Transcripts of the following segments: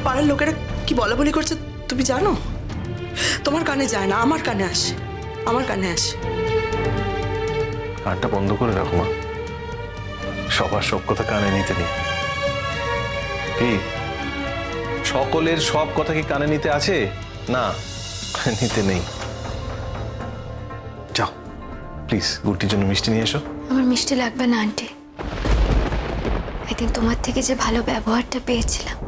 পাড়ার লোকেরা কি বলা বলি করছে তুমি জানো? তোমার কানে যায় না, আমার কানে আসে, আমার কানে আসে। কানটা বন্ধ করে রাখো মা, সবার সব কথা কানে নিতে নেই। কি সকলের সব কথা কি কানে নিতে আছে? না, নিতে নেই। যাও প্লিজ গুড্ডির জন্য মিষ্টি নিয়ে এসো। আমার মিষ্টি লাগবে না আন্টি। একদিন তোমার থেকে যে ভালো ব্যবহারটা পেয়েছিলাম,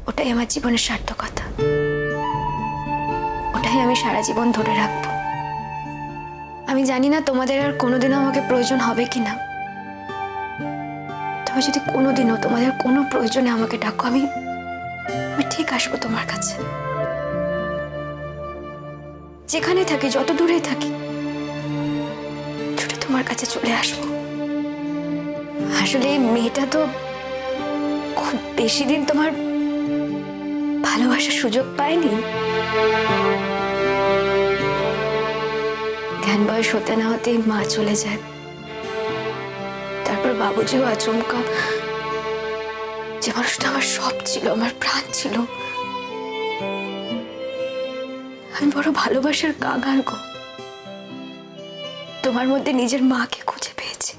ওটাই আমার জীবনের সার্থকতা। ওটাই আমি সারা জীবন ধরে রাখবো। আমি জানি না তোমাদের আর কোনোদিনও আমাকে প্রয়োজন হবে কিনা, তবে যদি কোনোদিনও তোমাদের কোনো প্রয়োজনে আমাকে ডাকো, আমি ঠিক আসবো তোমার কাছে। যেখানে থাকি, যত দূরেই থাকি, ছুটে তোমার কাছে চলে আসবো। আসলে এই মেয়েটা তো খুব বেশি দিন তোমার ভালোবাসার সুযোগ পায়নি। জ্ঞান বয়স হতে না হতেই মা চলে যায়, তারপর বাবুজিও আচমকা। যে মানুষটা আমার সব ছিল, আমার প্রাণ ছিল, আমি বড় ভালোবাসার কাঙাল গো। তোমার মধ্যে নিজের মাকে খুঁজে পেয়েছি,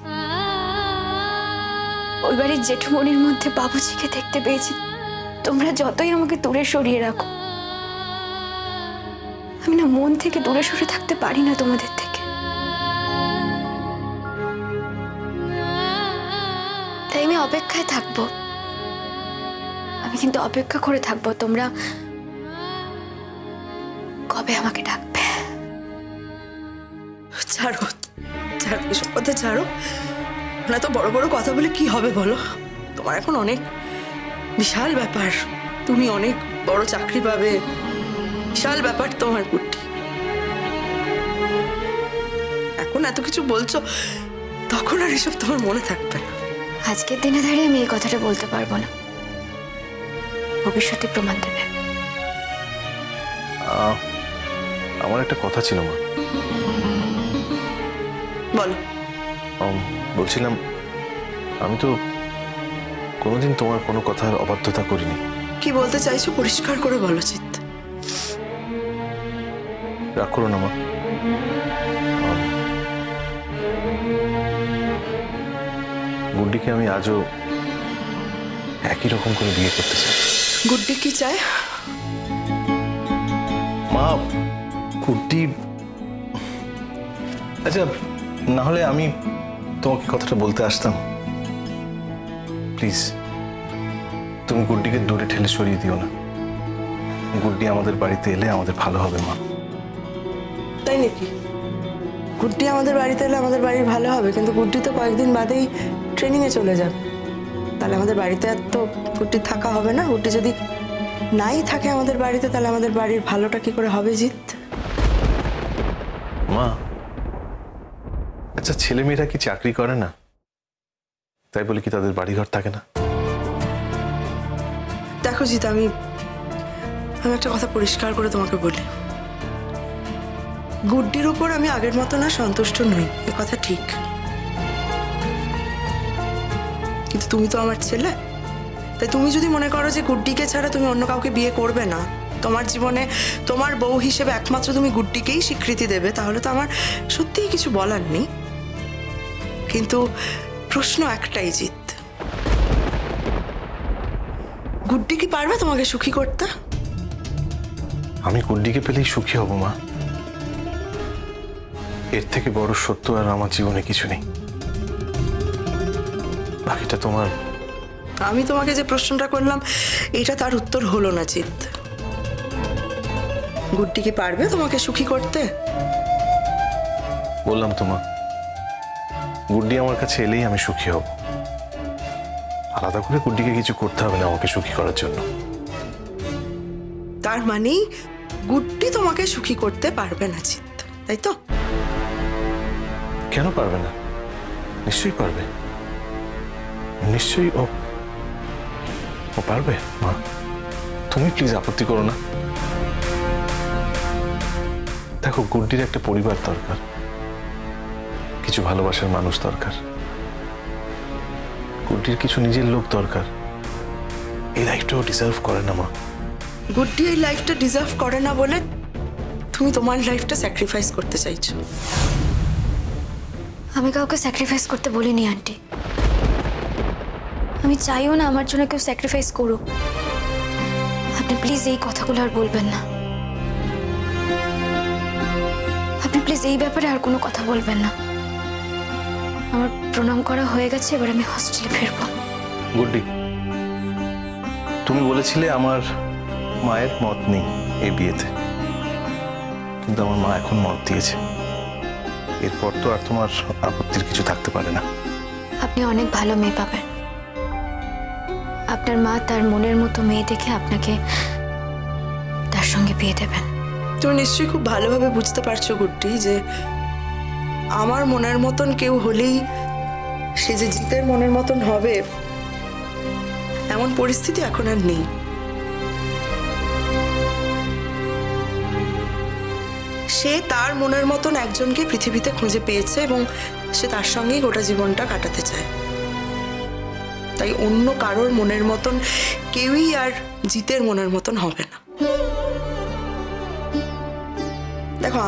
ওই বাড়ির জেঠুমনির মধ্যে বাবুজিকে দেখতে পেয়েছি। তোমরা যতই আমাকে দূরে সরিয়ে রাখো, আমি না মন থেকে দূরে সরে থাকতে পারি না তোমাদের থেকে। তাই আমি অপেক্ষায় থাকবো। আমি কিন্তু অপেক্ষা করে থাকবো তোমরা কবে আমাকে ডাকবে। ছাড়ো, ছাড়ো এসব কথা, ছাড়ো না। তো বড় বড় কথা বলে কি হবে বলো? তোমার এখন অনেক বিশাল ব্যাপার, তুমি অনেক বড় চাকরি পাবে, বিশাল ব্যাপার তোমার গুড্ডি। এখন এত কিছু বলছো, তখন আর এসব তোমার মনে থাকবে না। আজকের দিনে দাঁড়িয়ে আমি এই কথাটা বলতে পারবো না, ভবিষ্যতে প্রমাণ দেবে। আমার একটা কথা ছিল মা। বলো। বলছিলাম, আমি তো কোনোদিন তোমার কোনো কথার অবাধ্যতা করিনি। কি বলতে চাইছো পরিষ্কার করে বলো চিত। রাগ করো না মা। গুড্ডিকে আমি আজও একই রকম করে বিয়ে করতে চাই। গুড্ডি কি চায়? মা, গুড্ডি, আচ্ছা না হলে আমি তোমাকে কথাটা বলতে আসতাম। প্লিজ তুমি গুড্ডিকে দূরে ঠেলে সরিয়ে দিও না। গুড্ডি আমাদের বাড়িতে এলে আমাদের ভালো হবে মা। তাই নাকি? গুড্ডি আমাদের বাড়িতে এলে আমাদের বাড়ির ভালো হবে, কিন্তু গুড্ডি তো কয়েকদিন বাদেই ট্রেনিংয়ে চলে যাবে। তাহলে আমাদের বাড়িতে আর তো গুড্ডি থাকা হবে না। গুড্ডি যদি নাই থাকে আমাদের বাড়িতে, তাহলে আমাদের বাড়ির ভালোটা কি করে হবে জিৎ? মা, আচ্ছা ছেলেমেয়েরা কি চাকরি করে না? তাই বলে কি তাদের বাড়িঘর থাকে না? দেখো জিৎ, আমি একটা কথা পরিষ্কার করে তোমাকে বলি, গুড্ডির উপর আমি আগের মতো না সন্তুষ্ট নই, এ কথা ঠিক। কিন্তু তুমি তো আমার ছেলে, তাই তুমি যদি মনে করো যে গুড্ডিকে ছাড়া তুমি অন্য কাউকে বিয়ে করবে না, তোমার জীবনে তোমার বউ হিসেবে একমাত্র তুমি গুড্ডিকেই স্বীকৃতি দেবে, তাহলে তো আমার সত্যিই কিছু বলার নেই। কিন্তু প্রশ্ন একটাই জিৎ, গুড্ডি কি পারবে তোমাকে সুখী করতে? আমি গুড্ডিকে পেলেই সুখী হব মা। এর থেকে বড় সত্য আর আমার জীবনে কিছু নেই। বাকিটা তোমার। আমি তোমাকে যে প্রশ্নটা করলাম, এটা তার উত্তর হলো না জিৎ। গুড্ডি কি পারবে তোমাকে সুখী করতে? বললাম তো মা, গুড্ডি আমার কাছে এলেই আমি সুখী হব। আলাদা করে গুড্ডিকে কিছু করতে হবে না আমাকে সুখী করার জন্য। তার মানে গুড্ডি তোমাকে সুখী করতে পারবে না জিৎ, তাই তো? কেন পারবে না? নিশ্চয়ই পারবে, নিশ্চয়ই ও পারবে মা। তুমি প্লিজ আপত্তি করো না। দেখো, গুড্ডির একটা পরিবার দরকার, কিছু ভালোবাসার মানুষ দরকার, গুড্ডির কিছু নিজের লোক দরকার। এই লাইফটাও ডিজার্ভ করে না মা। গুড্ডি এই লাইফটা ডিজার্ভ করে না বলে তুমি তোমার লাইফটা স্যাক্রিফাইস করতে চাইছো। আমি কাউকে স্যাক্রিফাইস করতে বলিনি আন্টি। আমি চাইও না আমার জন্য কেউ স্যাক্রিফাইস করুক। আপনি প্লিজ এই কথাগুলো আর বলবেন না। আপনি প্লিজ এই ব্যাপারে আর কোনো কথা বলবেন না। আমার প্রণাম করা হয়ে গেছে, এবার আমি হস্টেলে ফিরবো। গুড্ডি, তুমি বলেছিলে আমার মায়ের মত নেই এই বিয়েতে, কিন্তু আমার মা এখন মত দিয়েছে। এরপর তো আর তোমার আপত্তির কিছু থাকতে পারে না। আপনি অনেক ভালো মেয়ে পাবেন। আপনার মা তার মনের মতো মেয়ে দেখে আপনাকে তার সঙ্গে বিয়ে দেবেন। তুমি নিশ্চয়ই খুব ভালোভাবে বুঝতে পারছো গুড্ডি যে আমার মনের মতন কেউ হলেই সে যে জিতের মনের মতন হবে এমন পরিস্থিতি এখন আর নেই। সে তার মনের মতন একজনকে পৃথিবীতে খুঁজে পেয়েছে এবং সে তার সঙ্গেই গোটা জীবনটা কাটাতে চায়। তাই অন্য কারোর মনের মতন কেউই আর জিতের মনের মতন হবে না। দেখো,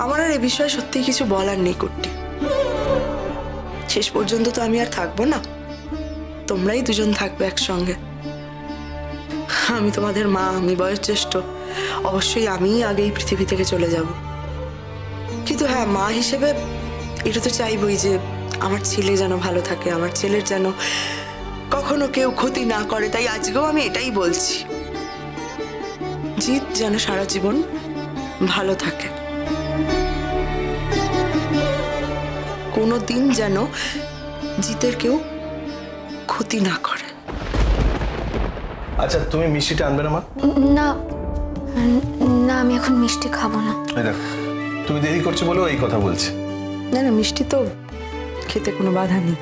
আমার আর এ বিষয়ে সত্যি কিছু বলার নেই কুট্টি। শেষ পর্যন্ত তো আমি আর থাকবো না, তোমরাই দুজন থাকবে একসঙ্গে। আমি তোমাদের মা, আমি বয়োজ্যেষ্ঠ, অবশ্যই আমিই আগেই পৃথিবী থেকে চলে যাব। কিন্তু হ্যাঁ, মা হিসেবে এটা তো চাইবই যে আমার ছেলে যেন ভালো থাকে, আমার ছেলের যেন কখনো কেউ ক্ষতি না করে। তাই আজকেও আমি এটাই বলছি, জিৎ যেন সারা জীবন ভালো থাকে, কোনো দিন যেন জিতের কেউ ক্ষতি না করে। আচ্ছা, তুমি মিষ্টিটা আনবে না মা? না না, আমি এখন মিষ্টি খাবো না। এই দেখো, তুমি দেরি করছো বলেও এই কথা বলছে। না না, মিষ্টি তো খেতে কোনো বাধা নেই।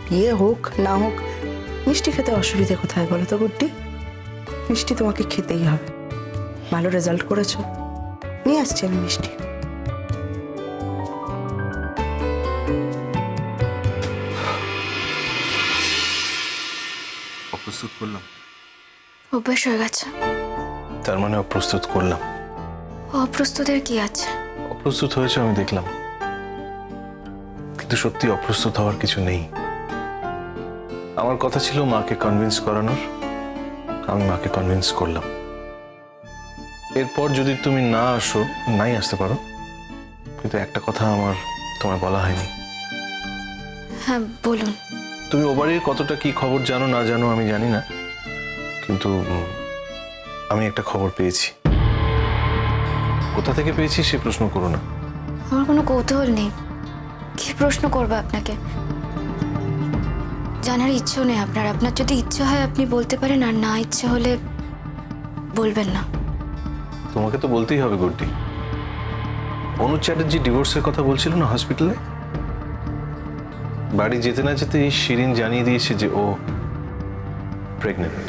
বিয়ে হোক না হোক মিষ্টি খেতে অসুবিধা কোথায় বলো তো গুড্ডি? মিষ্টি তোমাকে খেতেই হবে। ভালো রেজাল্ট করেছো, নিয়ে আসছি আমি মিষ্টি। অপ্রস্তুত করলাম? অভ্যাস হয়ে গেছে। তার মানে অপ্রস্তুত করলাম? অপ্রস্তুতের কি আছে? অপ্রস্তুত হয়েছে আমি দেখলাম, কিন্তু সত্যি অপ্রস্তুত হওয়ার কিছু নেই। আমার কথা ছিল মাকে কনভিন্স করানোর, আমি মাকে কনভিন্স করলাম। এরপর যদি তুমি না আসো, নাই আসতে পারো, কিন্তু একটা কথা আমার তোমায় বলা হয়নি। হ্যাঁ বলুন। তুমি ও বাড়ির কতটা কি খবর জানো না জানো আমি জানি না, কিন্তু আমি একটা খবর পেয়েছি। কোথা থেকে পেয়েছি সে প্রশ্ন করো না। আমার কোনো কৌতূহল নেই, কি প্রশ্ন করবো আপনাকে? জানার ইচ্ছেও নেই আপনার। আপনার যদি ইচ্ছে হয় আপনি বলতে পারেন, আর না ইচ্ছে হলে বলবেন না। তোমাকে তো বলতেই হবে গুড্ডি। অনুজ চ্যাটার্জি ডিভোর্সের কথা বলছিল না হসপিটালে, বাড়ি যেতে না যেতে শিরিন জানিয়ে দিয়েছে যে ও প্রেগনেন্ট।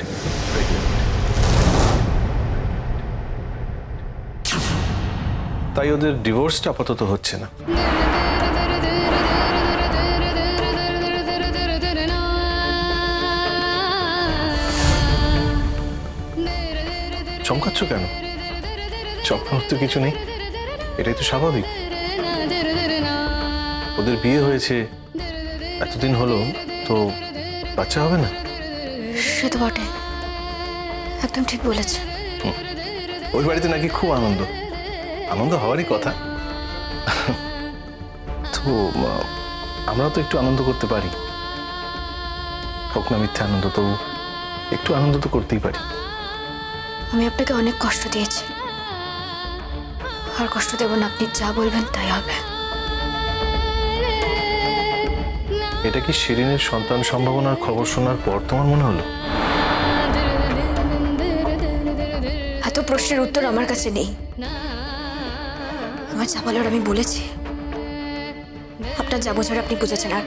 তাই ওদের ডিভোর্সটা আপাতত হচ্ছে না। চমকাচ্ছ কেন? চমকানোর তো কিছু নেই, এটাই তো স্বাভাবিক। ওদের বিয়ে হয়েছে এতদিন হলো, তো বাচ্চা হবে না? সে তো বটে, একদম ঠিক বলেছে। ওই বাড়িতে নাকি খুব আনন্দ। আনন্দ হওয়ারই কথা, তো আমরাও তো একটু আনন্দ করতে পারি, হোক না মিথ্যে আনন্দ, তো একটু আনন্দ তো করতেই পারি। আমি আপনাকে অনেক কষ্ট দিয়েছি, আর কষ্ট দেব না। আপনি যা বলবেন তাই হবে। এটা কি শিরিনের সন্তান সম্ভাবনার খবর শোনার পর তোমার মনে হলো? এত প্রশ্নের উত্তর আমার কাছে নেই। আমার যা বলার আমি বলেছি। আপনার যা বোঝার আপনি বুঝেছেন, আর